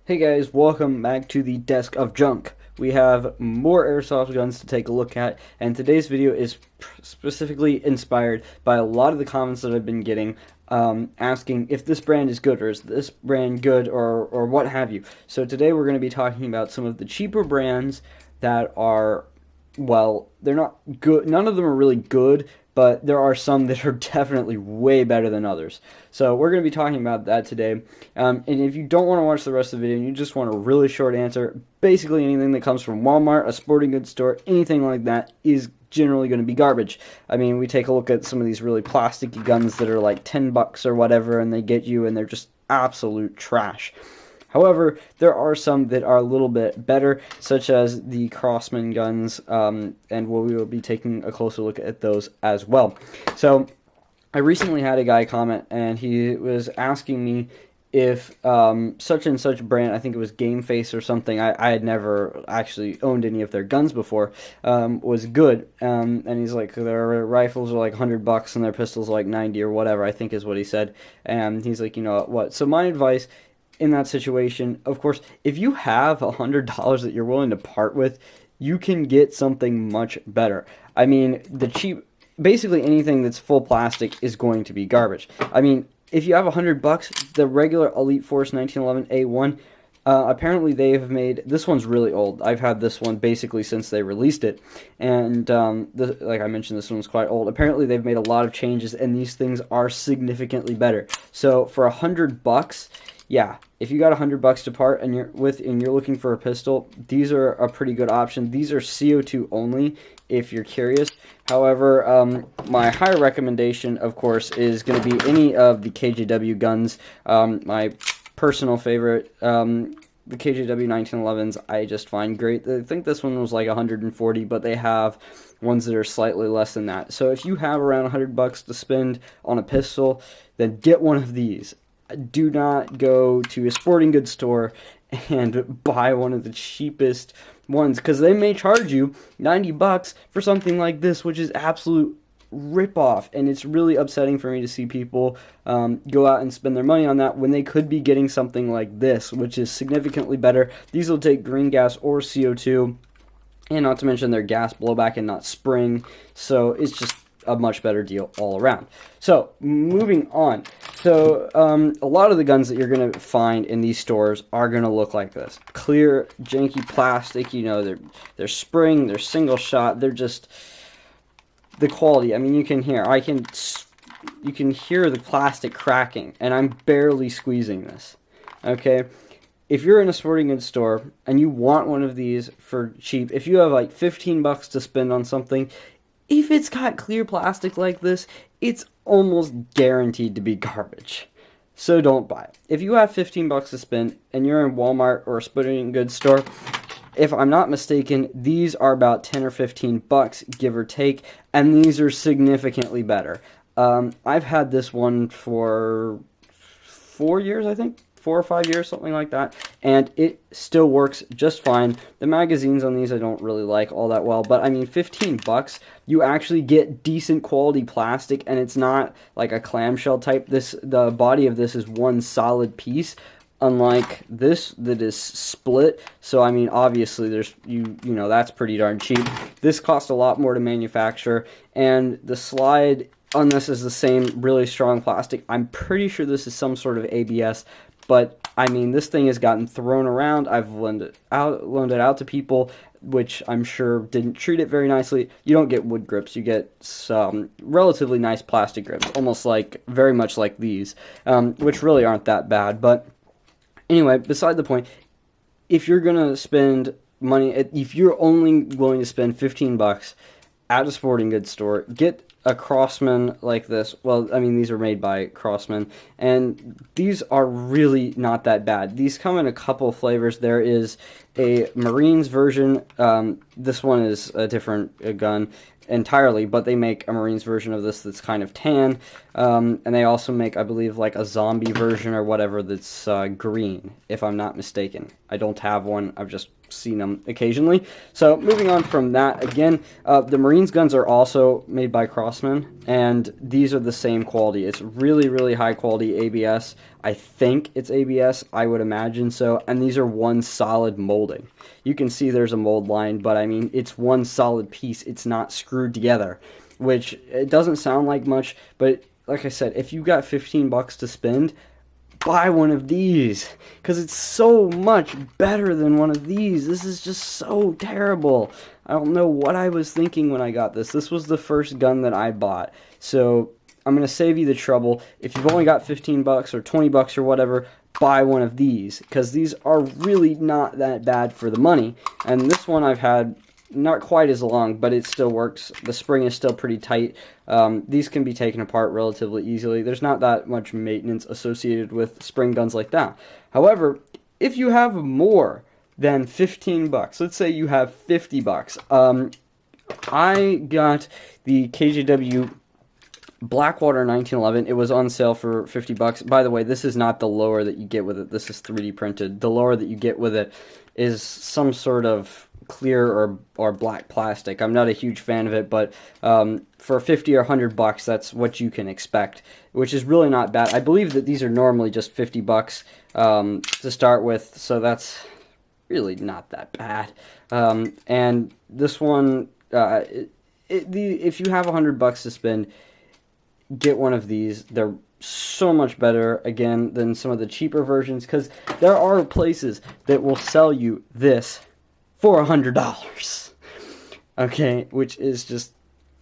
Hey guys, welcome back to the Desk of Junk. We have more airsoft guns to take a look at, and today's video is specifically inspired by a lot of the comments that I've been getting asking if this brand is good, or is this brand good, or what have you. So today we're going to be talking about some of the cheaper brands that are, well, they're not good. None of them are really good, but there are some that are definitely way better than others. So we're going to be talking about that today. And if you don't want to watch the rest of the video and you just want a really short answer, basically anything that comes from Walmart, a sporting goods store, anything like that is generally going to be garbage. I mean, we take a look at some of these really plasticky guns that are like 10 bucks or whatever, and they get you and they're just absolute trash. However, there are some that are a little bit better, such as the Crossman guns, and we will be taking a closer look at those as well. So, I recently had a guy comment, and he was asking me if such and such brand, I think it was Game Face or something, I had never actually owned any of their guns before, was good. And he's like, their rifles are like 100 bucks and their pistols are like 90 or whatever, I think is what he said. And he's like, you know what? So my advice in that situation, of course, if you have $100 that you're willing to part with, you can get something much better. I mean, basically anything that's full plastic is going to be garbage. I mean, if you have $100, the regular Elite Force 1911 A1, apparently they've made, this one's really old. I've had this one basically since they released it, and like I mentioned, this one's quite old. Apparently they've made a lot of changes, and these things are significantly better. So for $100, yeah, if you got $100 to part and you're looking for a pistol, these are a pretty good option. These are CO2 only, if you're curious. However, my higher recommendation, of course, is going to be any of the KJW guns. My personal favorite, the KJW 1911s, I just find great. I think this one was like 140, but they have ones that are slightly less than that. So if you have around $100 to spend on a pistol, then get one of these. Do not go to a sporting goods store and buy one of the cheapest ones, because they may charge you $90 for something like this, which is absolute ripoff, and it's really upsetting for me to see people go out and spend their money on that when they could be getting something like this, which is significantly better. These will take green gas or CO2, and not to mention their gas blowback and not spring, so it's just a much better deal all around. So, moving on. So, a lot of the guns that you're going to find in these stores are going to look like this. Clear, janky plastic, you know, they're spring, they're single shot, they're just, the quality, I mean, you can hear the plastic cracking, and I'm barely squeezing this, okay? If you're in a sporting goods store and you want one of these for cheap, if you have like $15 to spend on something, if it's got clear plastic like this, it's almost guaranteed to be garbage. So don't buy it. If you have $15 to spend and you're in Walmart or a sporting goods store, if I'm not mistaken, these are about 10 or 15 bucks, give or take, and these are significantly better. I've had this one for 4 years, I think. 4 or 5 years, something like that, and it still works just fine. The magazines on these I don't really like all that well, but I mean, 15 bucks, you actually get decent quality plastic, and it's not like a clamshell type. The body of this is one solid piece, unlike this that is split. So I mean, obviously there's you know that's pretty darn cheap. This cost a lot more to manufacture, and the slide on this is the same really strong plastic. I'm pretty sure this is some sort of ABS. But, I mean, this thing has gotten thrown around. I've loaned it out to people, which I'm sure didn't treat it very nicely. You don't get wood grips. You get some relatively nice plastic grips, almost like, very much like these, which really aren't that bad. But, anyway, beside the point, if you're going to spend money, if you're only willing to spend 15 bucks at a sporting goods store, get a Crossman like this. Well, I mean, these are made by Crossman, and these are really not that bad. These come in a couple flavors. There is a Marines version. This one is a different gun. entirely, but they make a Marines version of this that's kind of tan, and they also make, I believe, like a zombie version or whatever that's green, if I'm not mistaken. I don't have one. I've just seen them occasionally. So moving on from that, again, the Marines guns are also made by Crosman, and these are the same quality. It's really, really high quality ABS. I think it's ABS. I would imagine so. And these are one solid molding. You can see there's a mold line, but I mean, it's one solid piece. It's not screwed together, which it doesn't sound like much, but like I said, if you got 15 bucks to spend, buy one of these, because it's so much better than one of these. This is just so terrible. I don't know what I was thinking when I got this. This was the first gun that I bought, so I'm going to save you the trouble. If you've only got 15 bucks or 20 bucks or whatever, buy one of these, because these are really not that bad for the money. And this one I've had not quite as long, but it still works. The spring is still pretty tight. These can be taken apart relatively easily. There's not that much maintenance associated with spring guns like that. However, if you have more than 15 bucks, let's say you have 50 bucks, I got the KJW Blackwater 1911. It was on sale for 50 bucks. By the way, this is not the lower that you get with it. This is 3D printed. The lower that you get with it is some sort of clear or black plastic. I'm not a huge fan of it, but for 50 or 100 bucks, that's what you can expect, which is really not bad. I believe that these are normally just 50 bucks to start with, so that's really not that bad. And this one, if you have 100 bucks to spend, get one of these. They're so much better, again, than some of the cheaper versions, because there are places that will sell you this for $100. Okay, which is just,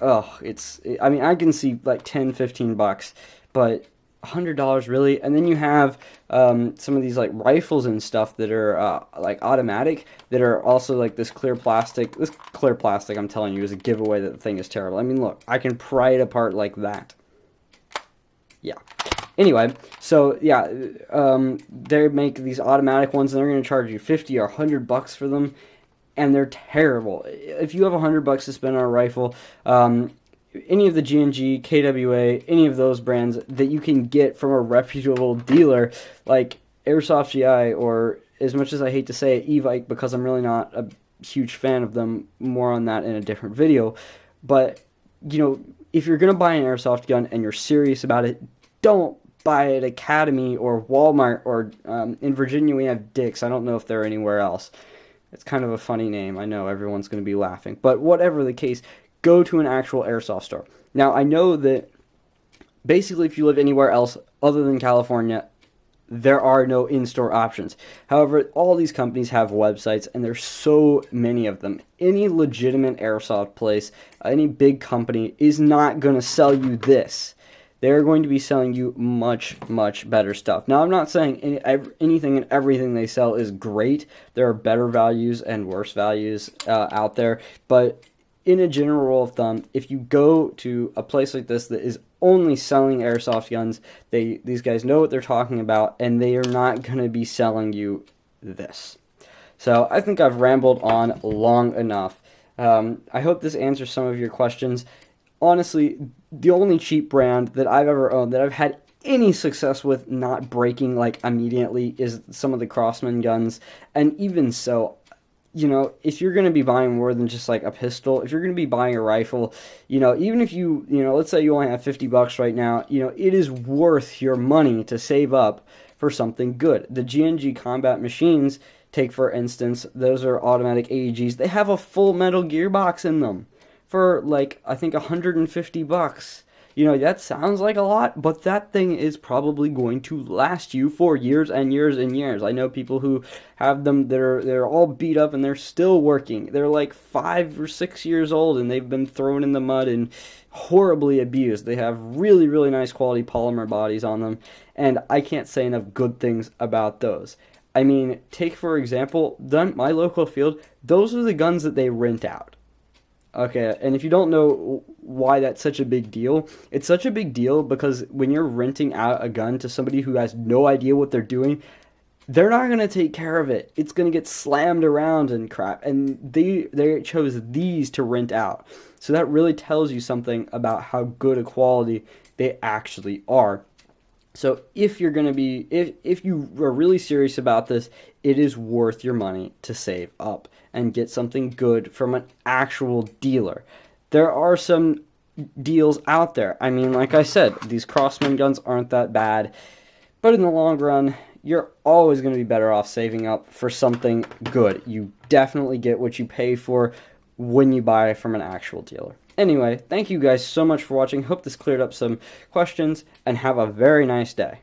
I mean, I can see like 10, 15 bucks, but $100 really? And then you have some of these like rifles and stuff that are like automatic, that are also like this clear plastic. This clear plastic, I'm telling you, is a giveaway that the thing is terrible. I mean, look, I can pry it apart like that. Yeah. Anyway, so yeah, they make these automatic ones, and they're going to charge you 50 or 100 bucks for them, and they're terrible. If you have 100 bucks to spend on a rifle, any of the G&G, KWA, any of those brands that you can get from a reputable dealer like Airsoft GI, or, as much as I hate to say it, E-Vike, because I'm really not a huge fan of them. More on that in a different video. But, you know, if you're going to buy an airsoft gun and you're serious about it, don't buy at Academy or Walmart, or in Virginia we have Dick's. I don't know if they're anywhere else. It's kind of a funny name. I know everyone's going to be laughing. But whatever the case, go to an actual airsoft store. Now, I know that basically if you live anywhere else other than California, there are no in-store options. However, all these companies have websites, and there's so many of them. Any legitimate airsoft place, any big company, is not going to sell you this. They're going to be selling you much, much better stuff. Now, I'm not saying anything and everything they sell is great. There are better values and worse values out there. But in a general rule of thumb, if you go to a place like this that is only selling airsoft guns, these guys know what they're talking about, and they are not going to be selling you this. So I think I've rambled on long enough. I hope this answers some of your questions. Honestly, the only cheap brand that I've ever owned that I've had any success with not breaking like immediately is some of the Crosman guns. And even so, you know, if you're going to be buying more than just like a pistol, if you're going to be buying a rifle, you know, even if you know, let's say you only have 50 bucks right now, you know, it is worth your money to save up for something good. The G&G combat machines, take for instance, those are automatic AEGs. They have a full metal gearbox in them for like, I think 150 bucks. You know, that sounds like a lot, but that thing is probably going to last you for years and years and years. I know people who have them that they're all beat up and they're still working. They're like 5 or 6 years old and they've been thrown in the mud and horribly abused. They have really, really nice quality polymer bodies on them, and I can't say enough good things about those. I mean, take for example, my local field, those are the guns that they rent out. Okay, and if you don't know why that's such a big deal, it's such a big deal because when you're renting out a gun to somebody who has no idea what they're doing, they're not going to take care of it. It's going to get slammed around and crap. And they chose these to rent out. So that really tells you something about how good a quality they actually are. So if you're going to be, if you are really serious about this, it is worth your money to save up and get something good from an actual dealer. There are some deals out there. I mean, like I said, these Crossman guns aren't that bad, but in the long run, you're always going to be better off saving up for something good. You definitely get what you pay for when you buy from an actual dealer. Anyway, thank you guys so much for watching. Hope this cleared up some questions, and have a very nice day.